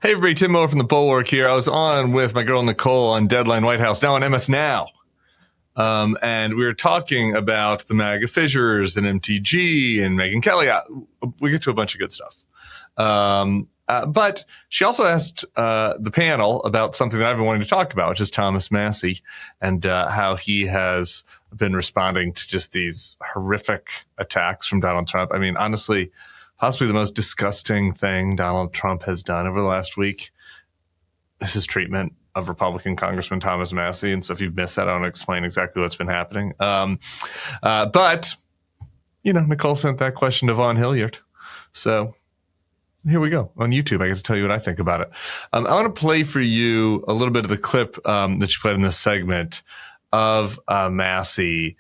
Hey everybody, Tim Miller from the Bulwark here. I was on with my girl Nicolle on Deadline White House, now on MS Now. And we were talking about the MAGA fissures and MTG and Megyn Kelly. We get to a bunch of good stuff. But she also asked the panel about something that I've been wanting to talk about, which is Thomas Massie and how he has been responding to just these horrific attacks from Donald Trump. I mean, honestly, possibly the most disgusting thing Donald Trump has done over the last week is his treatment of Republican Congressman Thomas Massie. And so if you've missed that, I want to explain exactly what's been happening. But, you know, Nicolle sent that question to Vaughn Hilliard. So here we go on YouTube. I get to tell you what I think about it. I want to play for you a little bit of the clip that you played in this segment of Massie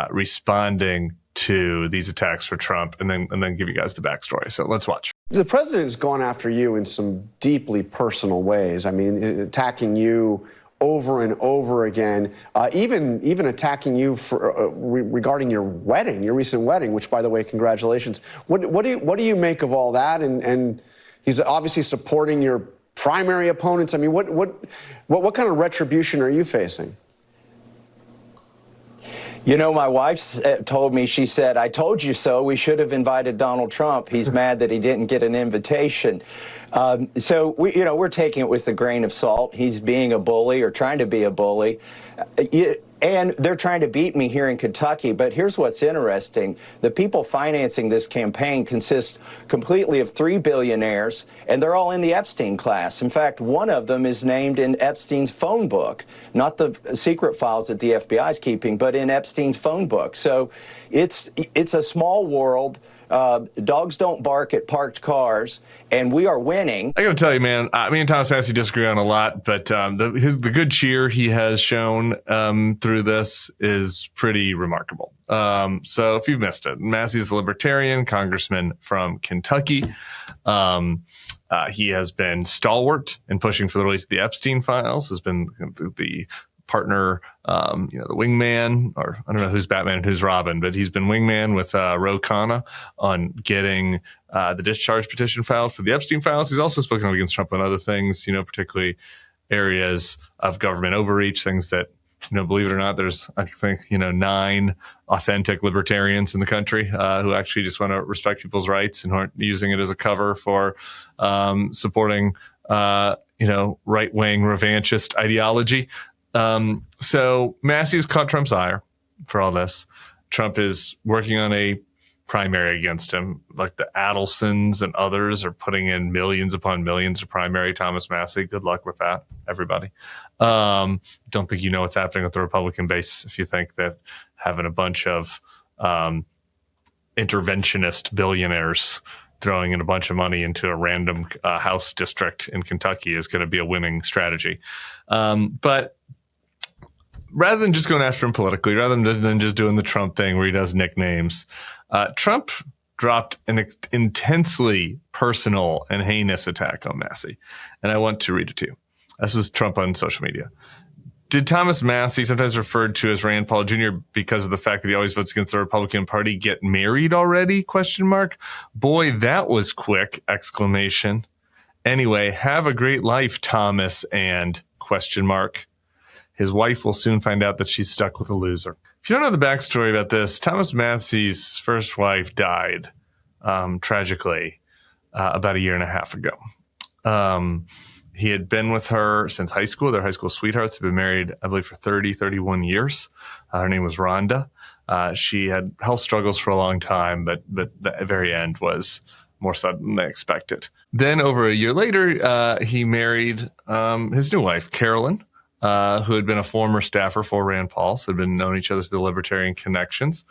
responding to these attacks for Trump, and then give you guys the backstory. So let's watch. The president has gone after you in some deeply personal ways. I mean, attacking you over and over again, even attacking you for regarding your wedding, your recent wedding, which, by the way, congratulations. What do you make of all that? And he's obviously supporting your primary opponents. I mean, what kind of retribution are you facing? You know, my wife told me, she said, "I told you so. We should have invited Donald Trump. He's mad that he didn't get an invitation." So we're taking it with a grain of salt. He's being a bully or trying to be a bully. And they're trying to beat me here in Kentucky. But here's what's interesting. The people financing this campaign consist completely of 3 billionaires, and they're all in the Epstein class. In fact, one of them is named in Epstein's phone book, not the secret files that the FBI is keeping, but in Epstein's phone book. So it's a small world. Dogs don't bark at parked cars, and we are winning. I got to tell you, man, me and Thomas Massie disagree on a lot, but the good cheer he has shown through this is pretty remarkable. So if you've missed it, Massie is a libertarian congressman from Kentucky. He has been stalwart in pushing for the release of the Epstein files, has been the partner, the wingman, or I don't know who's Batman and who's Robin, but he's been wingman with Ro Khanna on getting the discharge petition filed for the Epstein files. He's also spoken up against Trump on other things, particularly areas of government overreach, things that, believe it or not, there's, I think, 9 authentic libertarians in the country who actually just want to respect people's rights and aren't using it as a cover for supporting, right-wing revanchist ideology. So Massie's caught Trump's ire for all this. Trump is working on a primary against him. Like the Adelsons and others are putting in millions upon millions to primary Thomas Massie. Good luck with that, everybody. Don't think you know what's happening with the Republican base if you think that having a bunch of interventionist billionaires throwing in a bunch of money into a random House district in Kentucky is going to be a winning strategy. But rather than just going after him politically, rather than just doing the Trump thing where he does nicknames, Trump dropped an intensely personal and heinous attack on Massie. And I want to read it to you. This is Trump on social media. Did Thomas Massie, sometimes referred to as Rand Paul Jr. because of the fact that he always votes against the Republican Party, get married already? ? Boy, that was quick! ! Anyway, have a great life, Thomas, and ? His wife will soon find out that she's stuck with a loser. If you don't know the backstory about this, Thomas Massie's first wife died tragically about 1.5 years ago. He had been with her since high school. They're high school sweethearts. They've been married, I believe, for 31 years. Her name was Rhonda. She had health struggles for a long time, but the very end was more sudden than expected. Then over 1 year later, he married his new wife, Carolyn, who had been a former staffer for Rand Paul, so had been known each other through the libertarian connections.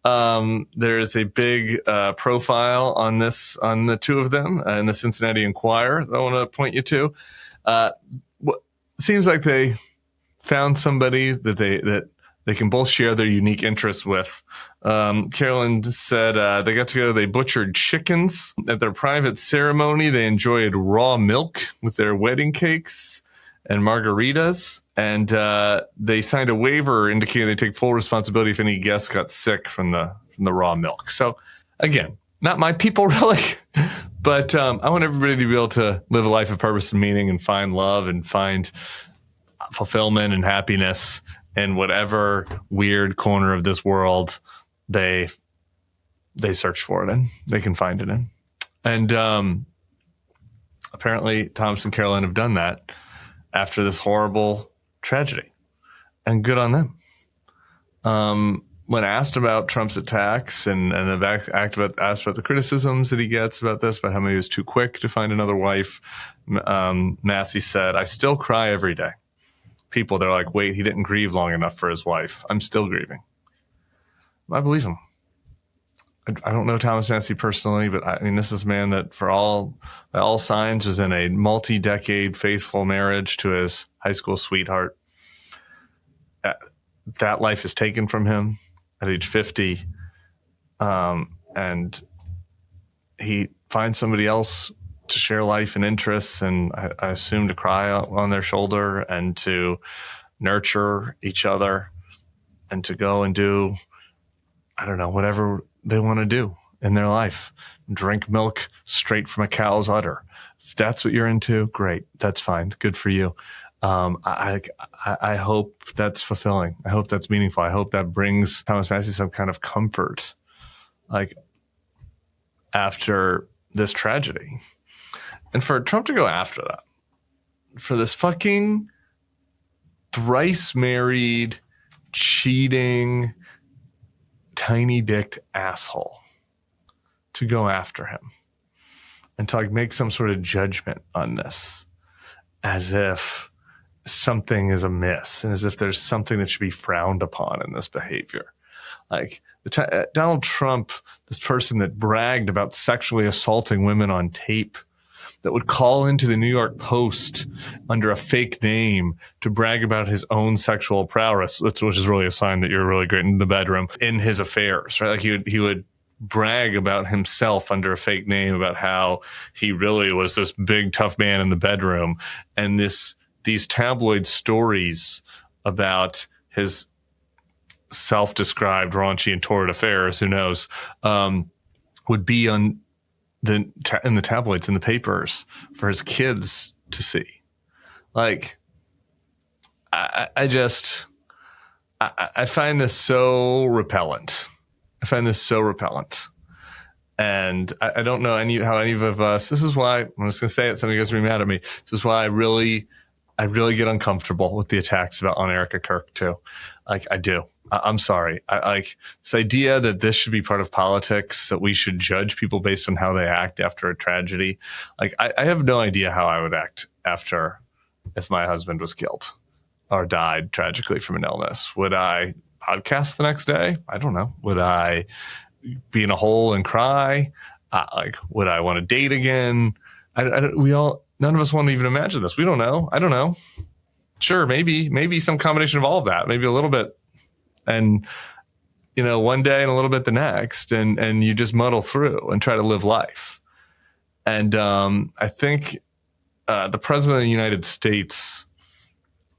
There's a big profile on the two of them in the Cincinnati Enquirer that I want to point you to. Seems like they found somebody that they can both share their unique interests with. Carolyn said they got together, they butchered chickens at their private ceremony. They enjoyed raw milk with their wedding cakes and margaritas, and they signed a waiver indicating they take full responsibility if any guests got sick from the raw milk. So again, not my people really, But I want everybody to be able to live a life of purpose and meaning and find love and find fulfillment and happiness in whatever weird corner of this world they search for it in. They can find it in. And apparently Thomas and Caroline have done that after this horrible tragedy. And good on them. When asked about Trump's attacks and asked about the criticisms that he gets about this, about how maybe he was too quick to find another wife, Massie said, "I still cry every day." People, they're like, wait, he didn't grieve long enough for his wife. I'm still grieving. I believe him. I don't know Thomas Massie personally, but I mean, this is a man that by all signs was in a multi-decade faithful marriage to his high school sweetheart. That life is taken from him at age 50. And he finds somebody else to share life and interests, and I assume to cry on their shoulder and to nurture each other and to go and do, I don't know, whatever they want to do in their life. Drink milk straight from a cow's udder. If that's what you're into, great. That's fine. Good for you. I hope that's fulfilling. I hope that's meaningful. I hope that brings Thomas Massie some kind of comfort, like after this tragedy. And for Trump to go after that, for this fucking thrice married, cheating, tiny dicked asshole to go after him and to like make some sort of judgment on this as if something is amiss and as if there's something that should be frowned upon in this behavior. Like Donald Trump, this person that bragged about sexually assaulting women on tape, that would call into the New York Post under a fake name to brag about his own sexual prowess, which is really a sign that you're really great in the bedroom, in his affairs, right? Like he would brag about himself under a fake name about how he really was this big, tough man in the bedroom. And these tabloid stories about his self-described raunchy and torrid affairs, who knows, would be in the tabloids, in the papers for his kids to see. Like, I find this so repellent. And I don't know how any of us, this is why, I'm just going to say it, some of you guys will be mad at me. This is why I really get uncomfortable with the attacks on Erica Kirk too. Like, I do. I'm sorry. I like this idea that this should be part of politics, that we should judge people based on how they act after a tragedy. Like, I have no idea how I would act if my husband was killed or died tragically from an illness. Would I podcast the next day? I don't know. Would I be in a hole and cry? Would I want to date again? None of us want to even imagine this. We don't know. I don't know. Sure, maybe some combination of all of that, maybe a little bit. And, one day and a little bit the next, and you just muddle through and try to live life. And I think the president of the United States,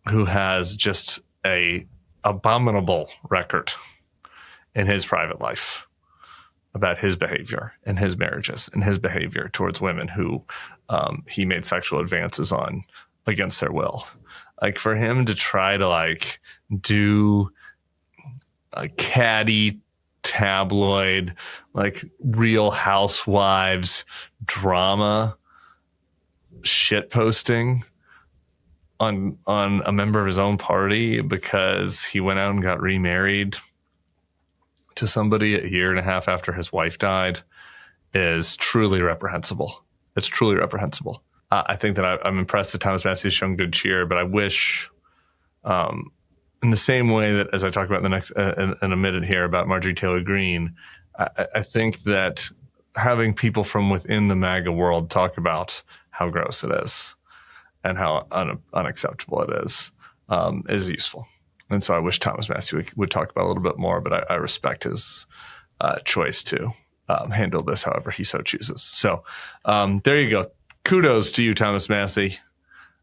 who has just a abominable record in his private life about his behavior and his marriages and his behavior towards women who he made sexual advances on against their will. Like, for him to try to do a catty tabloid, Real Housewives drama shit posting on a member of his own party because he went out and got remarried to somebody a year and a half after his wife died is truly reprehensible. It's truly reprehensible. I think that I'm impressed that Thomas Massie has shown good cheer, but I wish, in the same way that, as I talk about in a minute here about Marjorie Taylor Greene, I think that having people from within the MAGA world talk about how gross it is and how unacceptable it is useful. And so I wish Thomas Massie would talk about it a little bit more, but I respect his choice to handle this however he so chooses. So there you go. Kudos to you, Thomas Massie.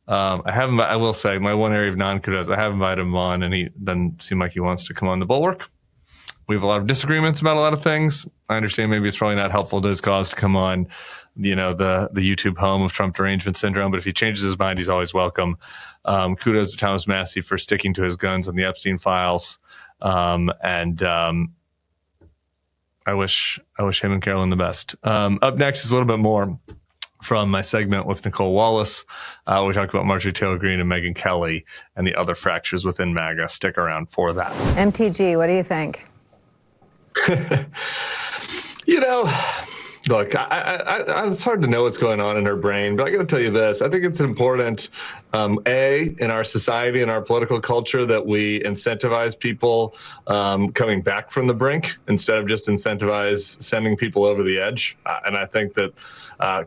I will say, my one area of non-kudos, I have invited him on, and he doesn't seem like he wants to come on the Bulwark. We have a lot of disagreements about a lot of things. I understand maybe it's probably not helpful to his cause to come on, the YouTube home of Trump derangement syndrome. But if he changes his mind, he's always welcome. Kudos to Thomas Massie for sticking to his guns on the Epstein files. I wish him and Carolyn the best. Up next is a little bit more from my segment with Nicolle Wallace. We talk about Marjorie Taylor Greene and Megyn Kelly and the other fractures within MAGA. Stick around for that. MTG, what do you think? Look, it's hard to know what's going on in her brain, but I got to tell you this. I think it's important, in our society and our political culture, that we incentivize people coming back from the brink instead of just incentivize sending people over the edge. And I think that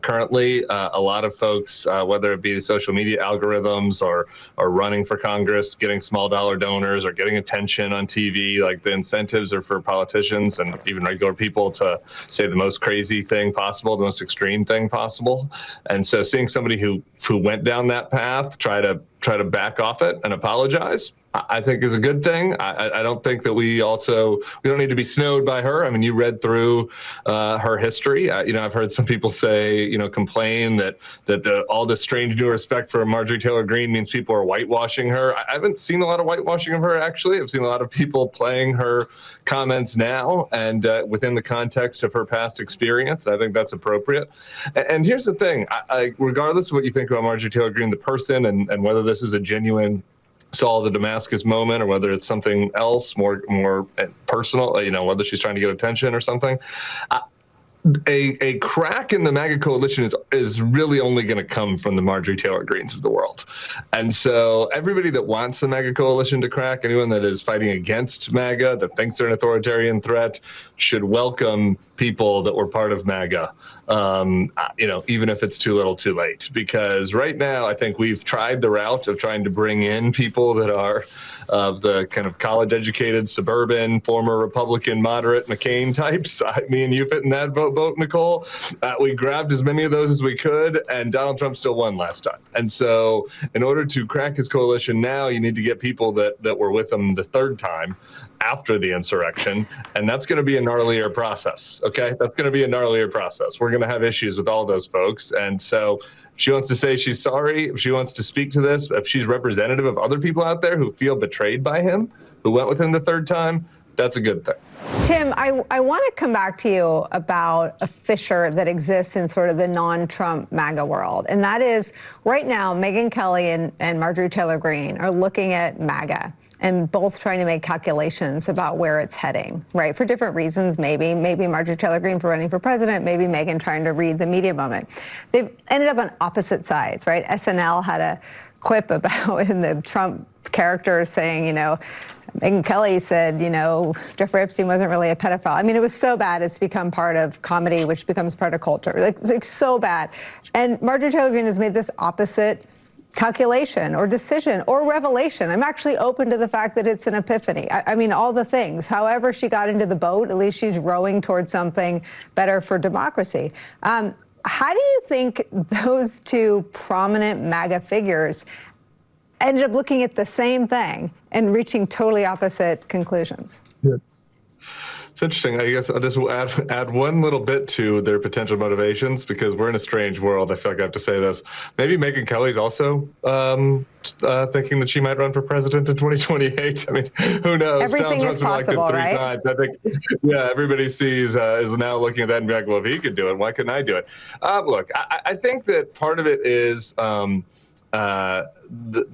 currently a lot of folks, whether it be the social media algorithms or running for Congress, getting small dollar donors or getting attention on TV, like the incentives are for politicians and even regular people to say the most crazy thing possible, the most extreme thing possible. And so seeing somebody who went down that path try to back off it and apologize, I think is a good thing. I don't think that we don't need to be snowed by her. I mean, you read through her history. I've heard some people say, complain that all this strange new respect for Marjorie Taylor Greene means people are whitewashing her. I haven't seen a lot of whitewashing of her, actually. I've seen a lot of people playing her comments now and within the context of her past experience. I think that's appropriate. And here's the thing. Regardless of what you think about Marjorie Taylor Greene, the person, and whether this is a genuine Saul the Damascus moment or whether it's something else more personal, whether she's trying to get attention or something. A crack in the MAGA coalition is really only going to come from the Marjorie Taylor Greenes of the world. And so everybody that wants the MAGA coalition to crack, anyone that is fighting against MAGA, that thinks they're an authoritarian threat, should welcome people that were part of MAGA, even if it's too little too late. Because right now, I think we've tried the route of trying to bring in people that are of the kind of college-educated, suburban, former Republican, moderate McCain types. Me and you fit in that boat, Nicolle. We grabbed as many of those as we could, and Donald Trump still won last time. And so in order to crack his coalition now, you need to get people that were with him the third time after the insurrection, and that's going to be a gnarlier process, okay? That's going to be a gnarlier process. We're going to have issues with all those folks, and so if she wants to say she's sorry, if she wants to speak to this, if she's representative of other people out there who feel betrayed by him, who went with him the third time, that's a good thing. Tim, I want to come back to you about a fissure that exists in sort of the non-Trump MAGA world. And that is, right now, Megyn Kelly and Marjorie Taylor Greene are looking at MAGA and both trying to make calculations about where it's heading, right? For different reasons, maybe Marjorie Taylor Greene for running for president, maybe Megyn trying to read the media moment. They've ended up on opposite sides, right? SNL had a quip about in the Trump character saying, Megyn Kelly said, Jeffrey Epstein wasn't really a pedophile. I mean, it was so bad it's become part of comedy, which becomes part of culture. Like so bad. And Marjorie Taylor Greene has made this opposite calculation or decision or revelation. I'm actually open to the fact that it's an epiphany. I mean, all the things. However she got into the boat, at least she's rowing towards something better for democracy. How do you think those two prominent MAGA figures ended up looking at the same thing and reaching totally opposite conclusions? Yeah. It's interesting. I guess I'll just add one little bit to their potential motivations, because we're in a strange world. I feel like I have to say this. Maybe Megyn Kelly's also thinking that she might run for president in 2028. I mean, who knows? Everything is possible, right? 3 times. I think, everybody sees is now looking at that and be like, well, if he could do it, why couldn't I do it? Look, I think that part of it is the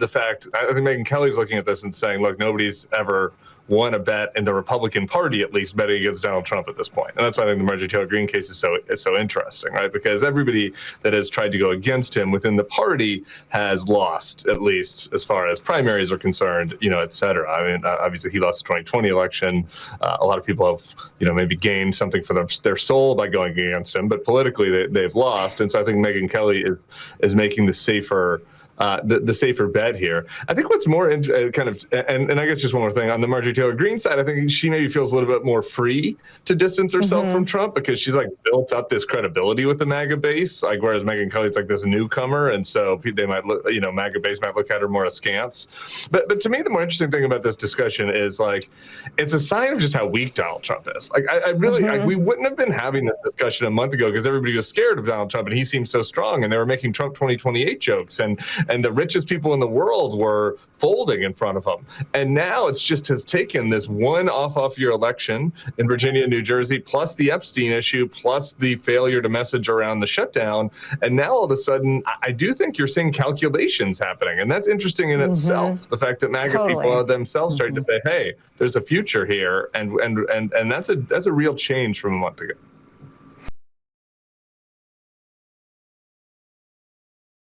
fact. I think Megyn Kelly's looking at this and saying, look, nobody's ever won a bet in the Republican Party, at least, betting against Donald Trump at this point. And that's why I think the Marjorie Taylor Greene case is so interesting, right? Because everybody that has tried to go against him within the party has lost, at least as far as primaries are concerned, et cetera. I mean, obviously he lost the 2020 election. A lot of people have, maybe gained something for their soul by going against him, but politically they've lost. And so I think Megyn Kelly is making the safer the safer bet here. I think what's more and I guess just one more thing on the Marjorie Taylor Greene side, I think she maybe feels a little bit more free to distance herself from Trump because she's like built up this credibility with the MAGA base, like whereas Megyn Kelly's like this newcomer, and so they might look, MAGA base might look at her more askance. But to me, the more interesting thing about this discussion is like it's a sign of just how weak Donald Trump is. Like I really we wouldn't have been having this discussion a month ago because everybody was scared of Donald Trump and he seemed so strong, and they were making Trump 2028 jokes, and the richest people in the world were folding in front of him. And now it's just has taken this one off-year election in Virginia and New Jersey, plus the Epstein issue, plus the failure to message around the shutdown. And now all of a sudden, I do think you're seeing calculations happening. And that's interesting in itself. The fact that MAGA people are themselves starting to say, hey, there's a future here. And that's a real change from a month ago.